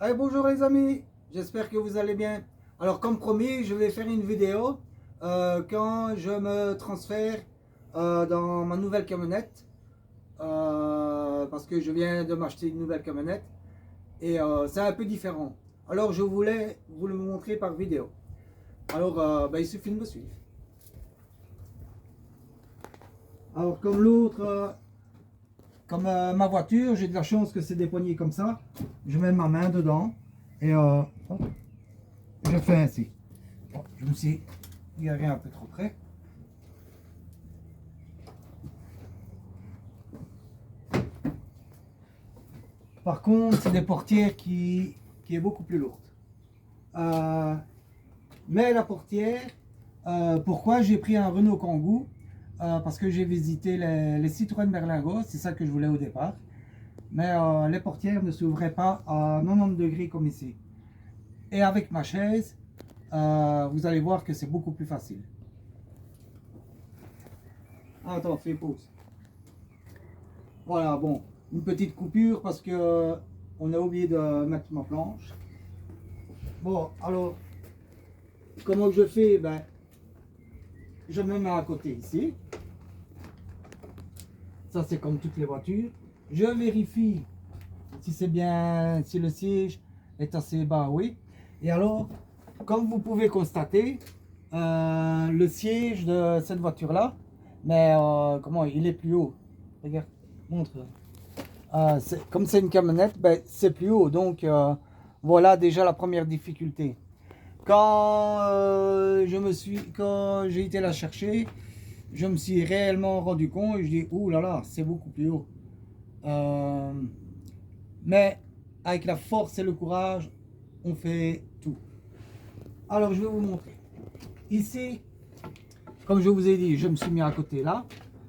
Allez, bonjour les amis, j'espère que vous allez bien. Alors comme promis, je vais faire une vidéo quand je me transfère dans ma nouvelle camionnette parce que je viens de m'acheter une nouvelle camionnette et c'est un peu différent. Alors je voulais vous le montrer par vidéo. Alors il suffit de me suivre. Alors comme l'autre, comme ma voiture, j'ai de la chance que c'est des poignées comme ça. Je mets ma main dedans et je fais ainsi. Bon, je me suis garé un peu trop près. Par contre, c'est des portières qui est beaucoup plus lourde. Mais la portière, pourquoi j'ai pris un Renault Kangoo? Parce que j'ai visité les Citroën Berlingo, c'est ça que je voulais au départ. Mais les portières ne s'ouvraient pas à 90 degrés comme ici. Et avec ma chaise, vous allez voir que c'est beaucoup plus facile. Attends, fais pause. Voilà, bon, une petite coupure parce que on a oublié de mettre ma planche. Bon, alors, comment je fais? Ben, je me mets à côté ici. Ça, c'est comme toutes les voitures. Je vérifie si c'est bien, si le siège est assez bas, oui. Et alors, comme vous pouvez constater, le siège de cette voiture-là, mais comment il est plus haut. Regarde, montre. Comme c'est une camionnette, ben, c'est plus haut. Donc, voilà déjà la première difficulté. Quand j'ai été la chercher, je me suis réellement rendu compte et je dis, ouh là là, c'est beaucoup plus haut. Mais avec la force et le courage, on fait tout. Alors, je vais vous montrer. Ici, comme je vous ai dit, je me suis mis à côté là.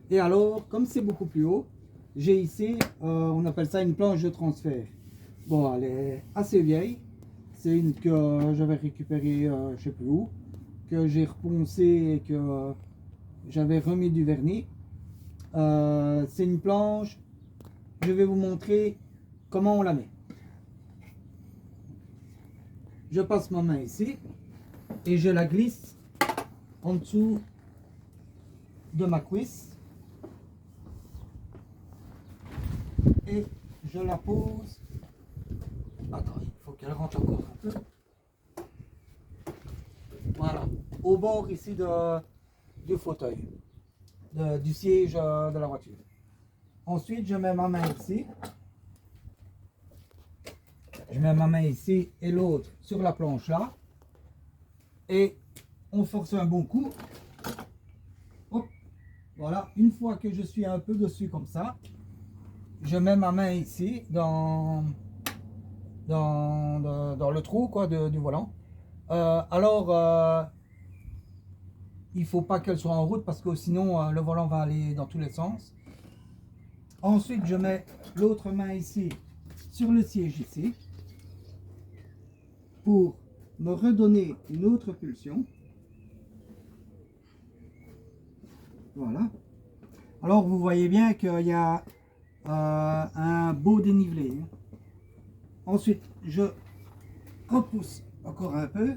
Et alors, comme c'est beaucoup plus haut, j'ai ici, on appelle ça une planche de transfert. Bon, elle est assez vieille. C'est une que j'avais récupérée, je ne sais plus où, que j'ai reponcé et que j'avais remis du vernis. C'est une planche. Je vais vous montrer comment on la met. Je passe ma main ici et je la glisse en dessous de ma cuisse et je la pose. Attends, il faut qu'elle rentre encore un peu. Voilà, au bord ici du fauteuil, du siège de la voiture. Ensuite, je mets ma main ici. Je mets ma main ici et l'autre sur la planche là. Et on force un bon coup. Hop, voilà, une fois que je suis un peu dessus comme ça, je mets ma main ici dans le trou quoi, du volant. Il ne faut pas qu'elle soit en route parce que sinon le volant va aller dans tous les sens. Ensuite, je mets l'autre main ici sur le siège ici pour me redonner une autre pulsion. Voilà. Alors, vous voyez bien qu'il y a un beau dénivelé. Ensuite, je repousse encore un peu.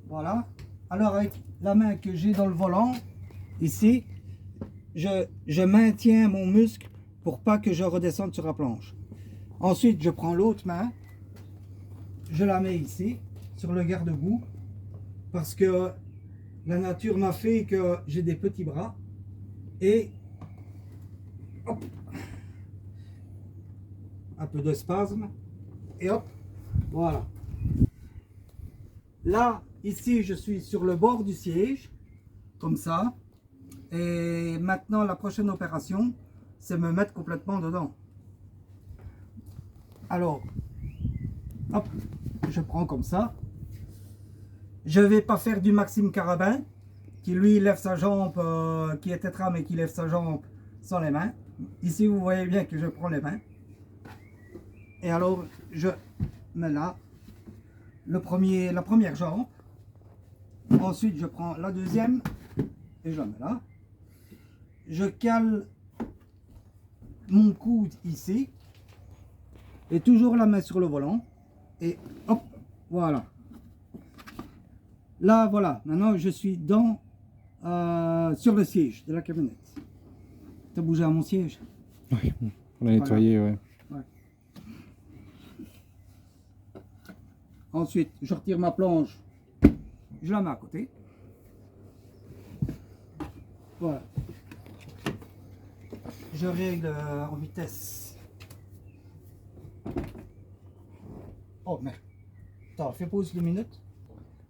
Voilà. Alors, avec la main que j'ai dans le volant, ici, je maintiens mon muscle pour pas que je redescende sur la planche. Ensuite, je prends l'autre main, je la mets ici, sur le garde-boue, parce que la nature m'a fait que j'ai des petits bras. Et hop, un peu de spasme, et hop, voilà. Là, ici, je suis sur le bord du siège, comme ça. Et maintenant, la prochaine opération, c'est me mettre complètement dedans. Alors, hop, je prends comme ça. Je ne vais pas faire du Maxime Carabin, qui lui lève sa jambe, qui est tétra, mais qui lève sa jambe sans les mains. Ici, vous voyez bien que je prends les mains. Et alors, je mets là la première jambe. Ensuite, je prends la deuxième et je la mets là. Je cale mon coude ici et toujours la main sur le volant. Et hop, voilà. Là, voilà. Maintenant, je suis sur le siège de la camionnette. Tu as bougé à mon siège? Oui, on l'a nettoyé, ouais. Ouais. Ensuite, je retire ma planche. Je la mets à côté. Voilà. Je règle en vitesse. Oh merde. Attends, fais pause 2 minutes.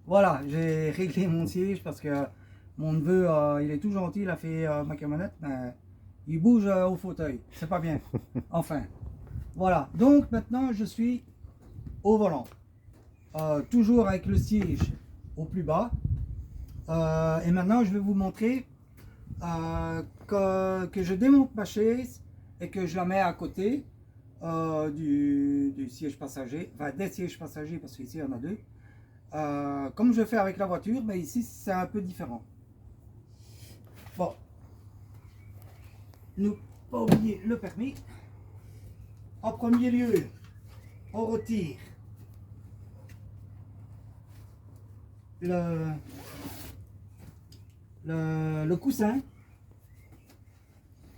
Voilà, j'ai réglé mon siège parce que mon neveu, il est tout gentil, il a fait ma camionnette, mais il bouge au fauteuil. C'est pas bien. Enfin. Voilà. Donc maintenant, je suis au volant. Toujours avec le siège au plus bas. Et maintenant, je vais vous montrer que je démonte ma chaise et que je la mets à côté du siège passager, enfin des sièges passagers, parce qu'ici il y en a deux. Comme je fais avec la voiture, mais ici c'est un peu différent. Bon, ne pas oublier le permis. En premier lieu, on retire le coussin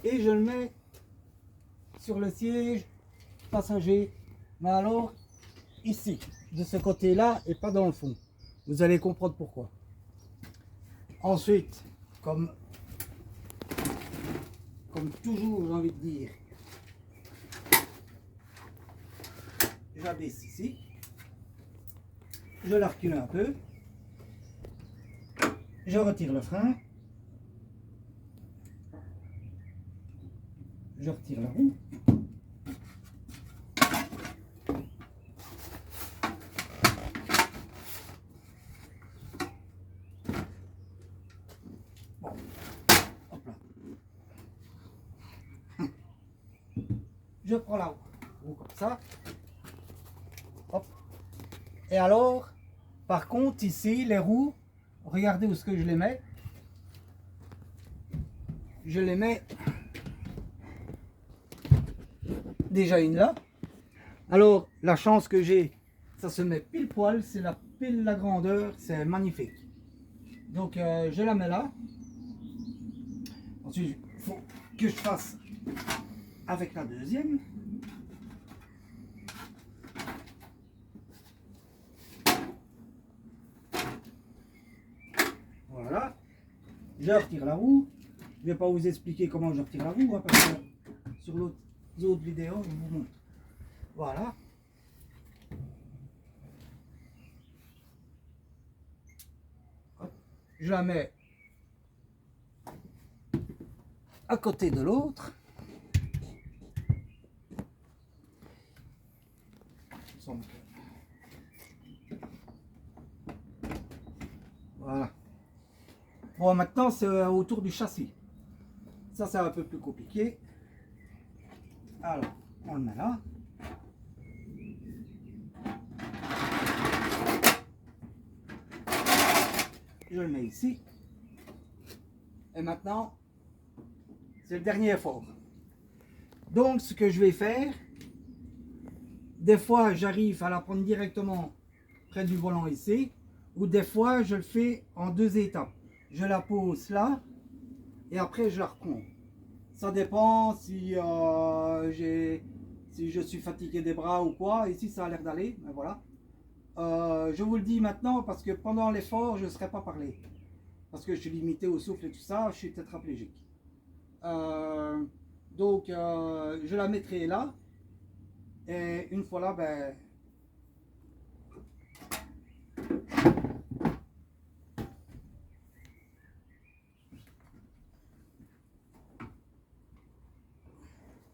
et je le mets sur le siège passager, mais alors ici, de ce côté-là et pas dans le fond. Vous allez comprendre pourquoi. Ensuite, comme toujours, j'ai envie de dire, j'abaisse ici, je la recule un peu, je retire le frein, je retire la roue, bon, hop là, je prends la roue comme ça, hop, et alors, par contre ici, les roues, regardez où est-ce que je les mets, je les mets déjà une là. Alors la chance que j'ai, ça se met pile poil, c'est la pile la grandeur, c'est magnifique. Donc je la mets là. Ensuite il faut que je fasse avec la deuxième. Voilà. Je retire la roue. Je ne vais pas vous expliquer comment je retire la roue, hein, parce que sur les autres vidéos, je vous montre. Voilà. Hop. Je la mets à côté de l'autre. Voilà. Bon, maintenant c'est autour du châssis. Ça, c'est un peu plus compliqué. Alors, on le met là. Je le mets ici. Et maintenant, c'est le dernier effort. Donc, ce que je vais faire, des fois, j'arrive à la prendre directement près du volant ici, ou des fois, je le fais en 2 étapes. Je la pose là, et après, je la reprends. Ça dépend si je suis fatigué des bras ou quoi. Ici, ça a l'air d'aller, mais voilà. Je vous le dis maintenant parce que pendant l'effort, je ne serai pas parlé. Parce que je suis limité au souffle et tout ça, je suis tétraplégique. Donc, je la mettrai là. Et une fois là, ben...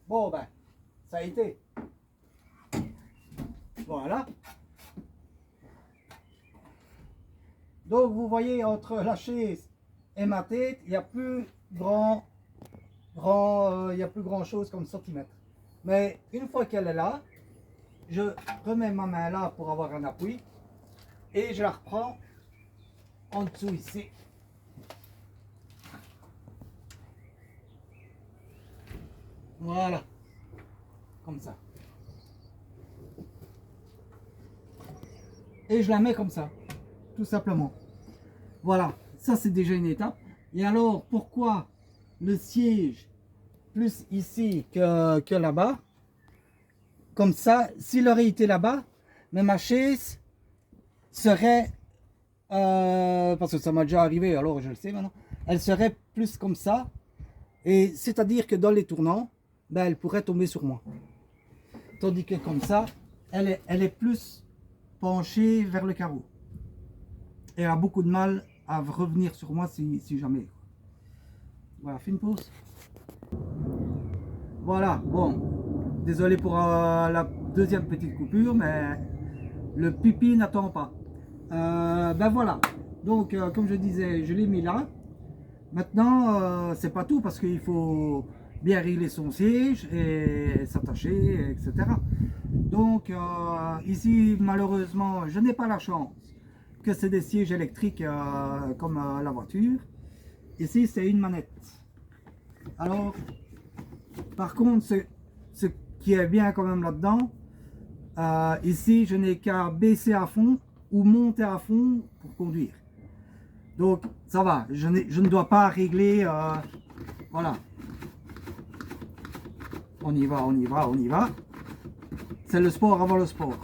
Bon, ben, ça a été. Voilà. Donc, vous voyez, entre la chaise et ma tête, il n'y a plus il y a plus grand chose comme centimètre. Mais une fois qu'elle est là, je remets ma main là pour avoir un appui et je la reprends en dessous ici. Voilà, comme ça. et je la mets comme ça, tout simplement. Voilà, ça c'est déjà une étape. Et alors, pourquoi le siège plus ici que là-bas? Comme ça, s'il aurait été là-bas, mais ma chaise serait, parce que ça m'a déjà arrivé, alors je le sais maintenant, elle serait plus comme ça. Et c'est-à-dire que dans les tournants, ben, elle pourrait tomber sur moi. Tandis que comme ça, elle est plus penchée vers le carreau. Et elle a beaucoup de mal à revenir sur moi si jamais. Voilà, fais une pause. Voilà, bon. Désolé pour la deuxième petite coupure, mais le pipi n'attend pas. Ben voilà. Donc, comme je disais, je l'ai mis là. Maintenant, c'est pas tout parce qu'il faut bien régler son siège et s'attacher, etc. Donc, ici, malheureusement, je n'ai pas la chance que c'est des sièges électriques comme la voiture. Ici, c'est une manette. Alors, par contre, ce qui est bien quand même là-dedans, ici, je n'ai qu'à baisser à fond ou monter à fond pour conduire. Donc, ça va, je ne dois pas régler, voilà. On y va, on y va, on y va. C'est le sport avant le sport.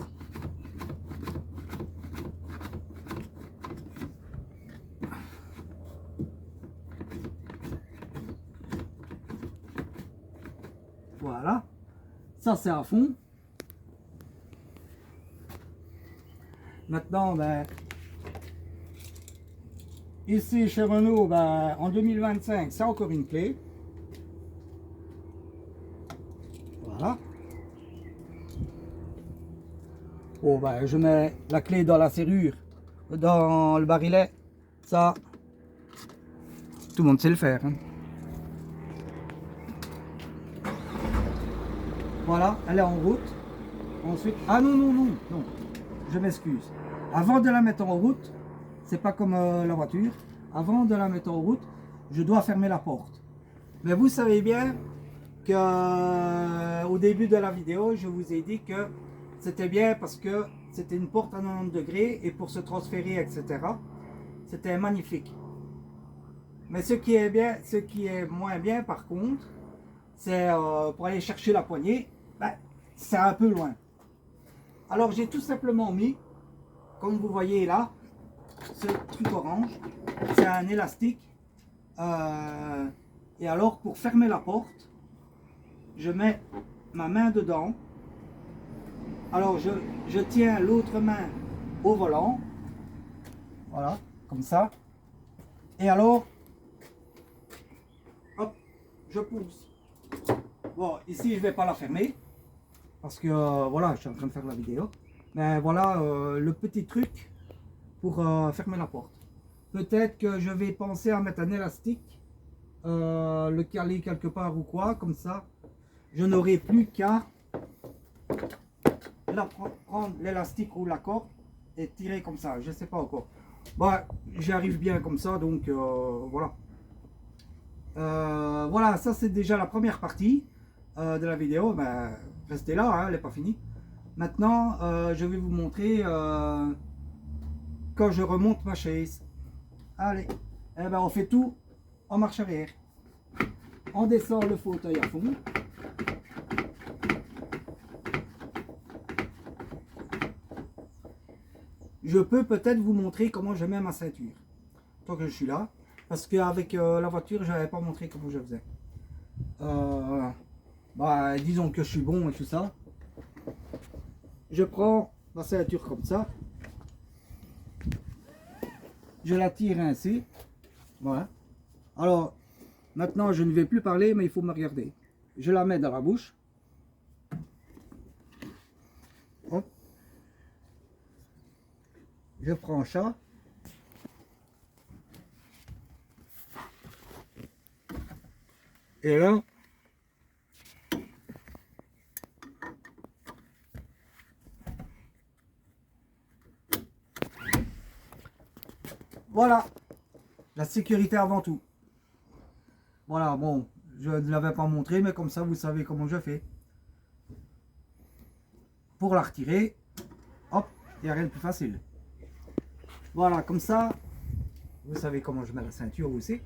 Voilà, ça c'est à fond. Maintenant, ben, ici chez Renault, ben, en 2025, c'est encore une clé. Voilà. Bon, ben, je mets la clé dans la serrure, dans le barillet. Ça, tout le monde sait le faire. Hein. Voilà, elle est en route. Ensuite, ah non, non, non, non, je m'excuse. Avant de la mettre en route, c'est pas comme la voiture. Avant de la mettre en route, je dois fermer la porte. Mais vous savez bien que au début de la vidéo, je vous ai dit que c'était bien parce que c'était une porte à 90 degrés et pour se transférer, etc. C'était magnifique. Mais ce qui est bien, ce qui est moins bien par contre, c'est pour aller chercher la poignée, ben, c'est un peu loin. Alors j'ai tout simplement mis, comme vous voyez là, ce truc orange, c'est un élastique. Et alors pour fermer la porte, je mets ma main dedans. Alors je tiens l'autre main au volant, voilà, comme ça. Et alors, hop, je pousse. Bon, ici je ne vais pas la fermer parce que voilà, je suis en train de faire la vidéo. Mais voilà le petit truc pour fermer la porte. Peut-être que je vais penser à mettre un élastique, le caler quelque part ou quoi, comme ça. Je n'aurai plus qu'à prendre l'élastique ou la corde et tirer comme ça. Je ne sais pas encore. Bah, j'y arrive bien comme ça, donc voilà. Voilà, ça c'est déjà la première partie de la vidéo. Ben, restez là, hein, elle n'est pas finie. Maintenant, je vais vous montrer quand je remonte ma chaise. Allez, eh ben, on fait tout en marche arrière. On descend le fauteuil à fond. Je peux peut-être vous montrer comment je mets ma ceinture. Tant que je suis là. Parce qu'avec la voiture, je n'avais pas montré comment je faisais. Bah, disons que je suis bon et tout ça. Je prends ma ceinture comme ça. Je la tire ainsi. Voilà. Alors, maintenant, je ne vais plus parler, mais il faut me regarder. Je la mets dans la bouche. Hop. Je prends ça. Et là, voilà, la sécurité avant tout. Voilà, bon, je ne l'avais pas montré, mais comme ça, vous savez comment je fais. Pour la retirer, hop, il n'y a rien de plus facile. Voilà, comme ça, vous savez comment je mets la ceinture aussi.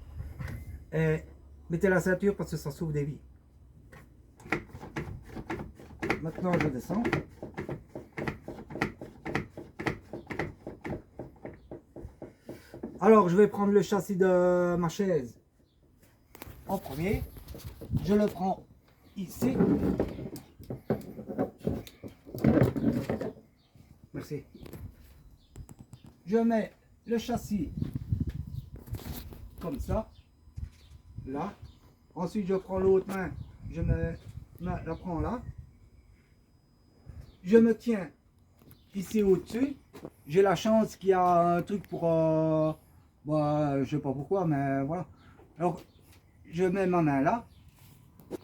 Et mettez la ceinture parce que ça sauve des vies. Maintenant, je descends. Alors, je vais prendre le châssis de ma chaise en premier. Je le prends ici. Merci. Je mets le châssis comme ça, là. Ensuite, je prends l'autre main, je la prends là. Je me tiens ici au-dessus. J'ai la chance qu'il y a un truc pour... bah, je sais pas pourquoi, mais voilà. Alors, je mets ma main là.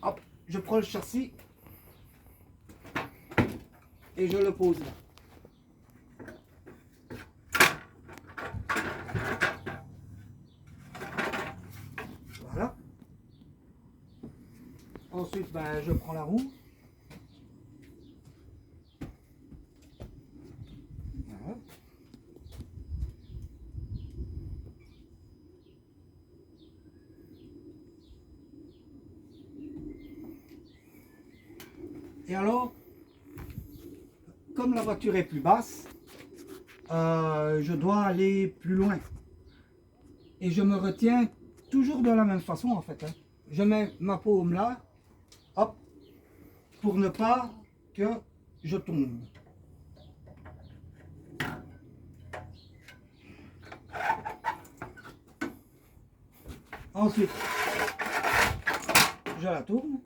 Hop, je prends le châssis. Et je le pose là. Voilà. Ensuite, ben, je prends la roue. Voilà. Et alors, comme la voiture est plus basse, je dois aller plus loin. Et je me retiens toujours de la même façon en fait. Hein. Je mets ma paume là, hop, pour ne pas que je tombe. Ensuite, je la tourne.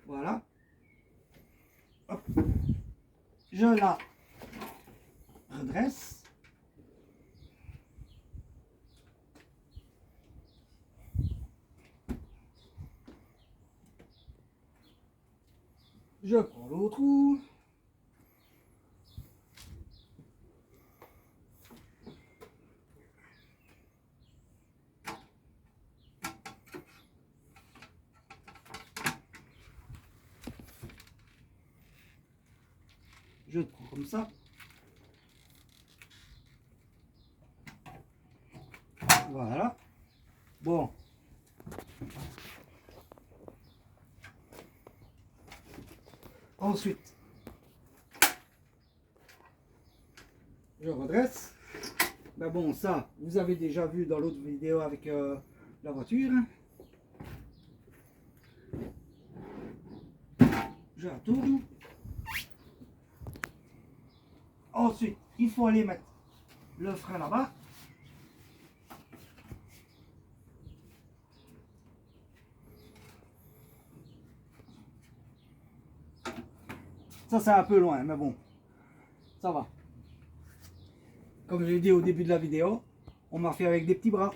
Voilà. Hop. Je la redresse. Je prends l'autre roue. Je prends comme ça. Voilà. Bon. Ensuite, je redresse. Ben bon, ça, vous avez déjà vu dans l'autre vidéo avec la voiture. Je la tourne. Ensuite, il faut aller mettre le frein là-bas. Ça, c'est un peu loin, mais bon, ça va. Comme je l'ai dit au début de la vidéo, on m'a fait avec des petits bras.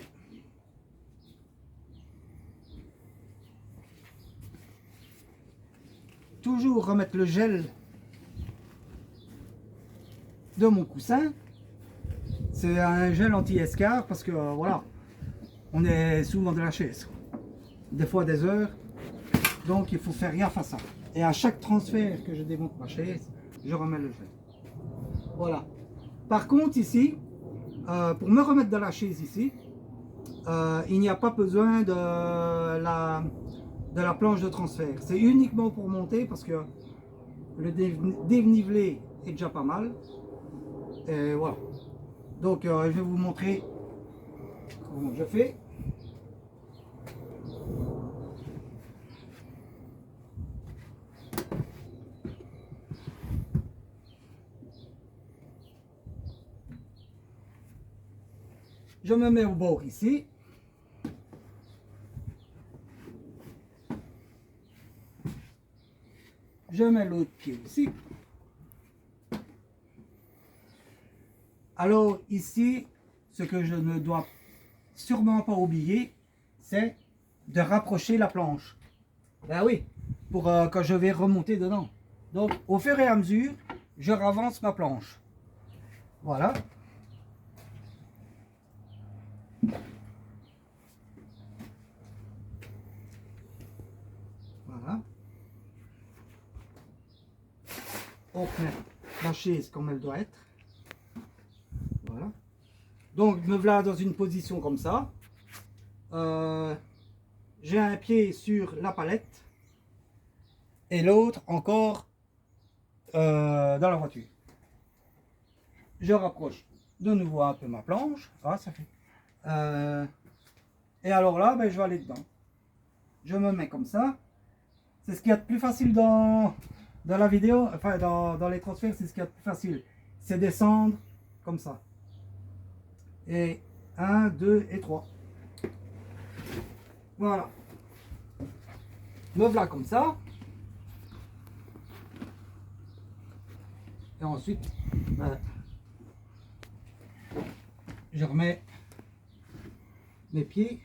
Toujours remettre le gel de mon coussin. C'est un gel anti-escar parce que voilà, on est souvent de la chaise. Des fois des heures. Donc il faut faire gaffe à ça. Et à chaque transfert que je démonte ma chaise, je remets le gel. Voilà. Par contre ici, pour me remettre dans la chaise ici, il n'y a pas besoin de la planche de transfert. C'est uniquement pour monter parce que le dénivelé est déjà pas mal. Et voilà. Donc je vais vous montrer comment je fais. Je me mets au bord ici. Je mets l'autre pied ici. Alors ici, ce que je ne dois sûrement pas oublier, c'est de rapprocher la planche. Ben oui, pour quand je vais remonter dedans. Donc au fur et à mesure, je ravance ma planche. Voilà. Voilà. on met la chaise comme elle doit être. Voilà. Donc me voilà dans une position comme ça. J'ai un pied sur la palette et l'autre encore dans la voiture. Je rapproche de nouveau un peu ma planche. Ah, ça fait. Et alors là, ben, je vais aller dedans. Je me mets comme ça. C'est ce qu'il y a de plus facile dans la vidéo, enfin dans les transferts, c'est ce qu'il y a de plus facile. C'est descendre comme ça. Et 1, 2 et 3. Voilà. Me voilà comme ça. Et ensuite, ben, je remets mes pieds.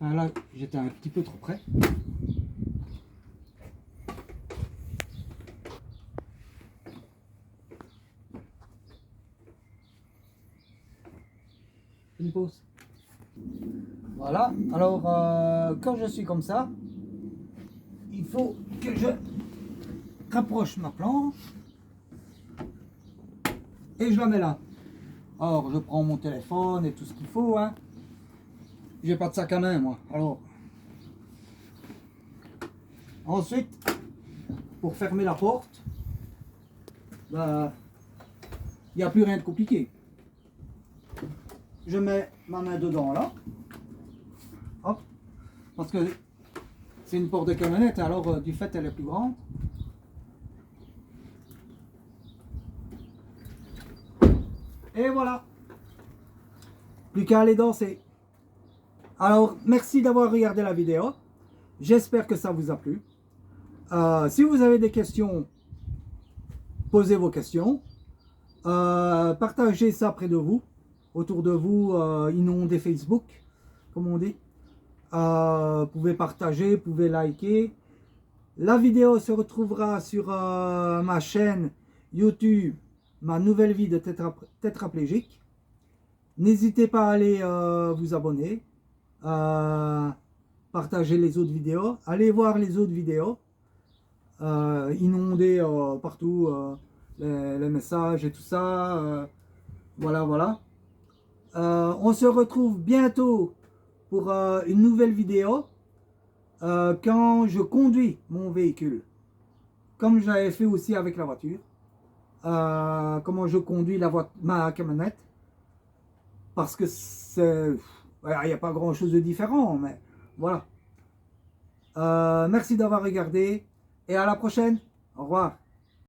Enfin, là, j'étais un petit peu trop près. Une pause. Voilà. Alors, quand je suis comme ça, il faut que je rapproche ma planche et je la mets là. Alors, je prends mon téléphone et tout ce qu'il faut. Hein. J'ai pas de sac à main, moi. Alors, ensuite, pour fermer la porte, il n'y a plus rien de compliqué. Je mets ma main dedans là. Hop. Parce que c'est une porte de camionnette, alors du fait elle est plus grande. Et voilà. Plus qu'à aller danser. Alors, merci d'avoir regardé la vidéo. J'espère que ça vous a plu. Si vous avez des questions, posez vos questions. Partagez ça près de vous. Autour de vous, inondez Facebook, comme on dit. Vous pouvez partager, vous pouvez liker. La vidéo se retrouvera sur ma chaîne YouTube, ma nouvelle vie de tétraplégique. N'hésitez pas à aller vous abonner, partager les autres vidéos, allez voir les autres vidéos, inonder partout les messages et tout ça. Voilà, voilà. On se retrouve bientôt pour une nouvelle vidéo quand je conduis mon véhicule, comme j'avais fait aussi avec la voiture. Comment je conduis ma camionnette, parce que c'est, il n'y a pas grand chose de différent, mais voilà. Merci d'avoir regardé et à la prochaine. Au revoir.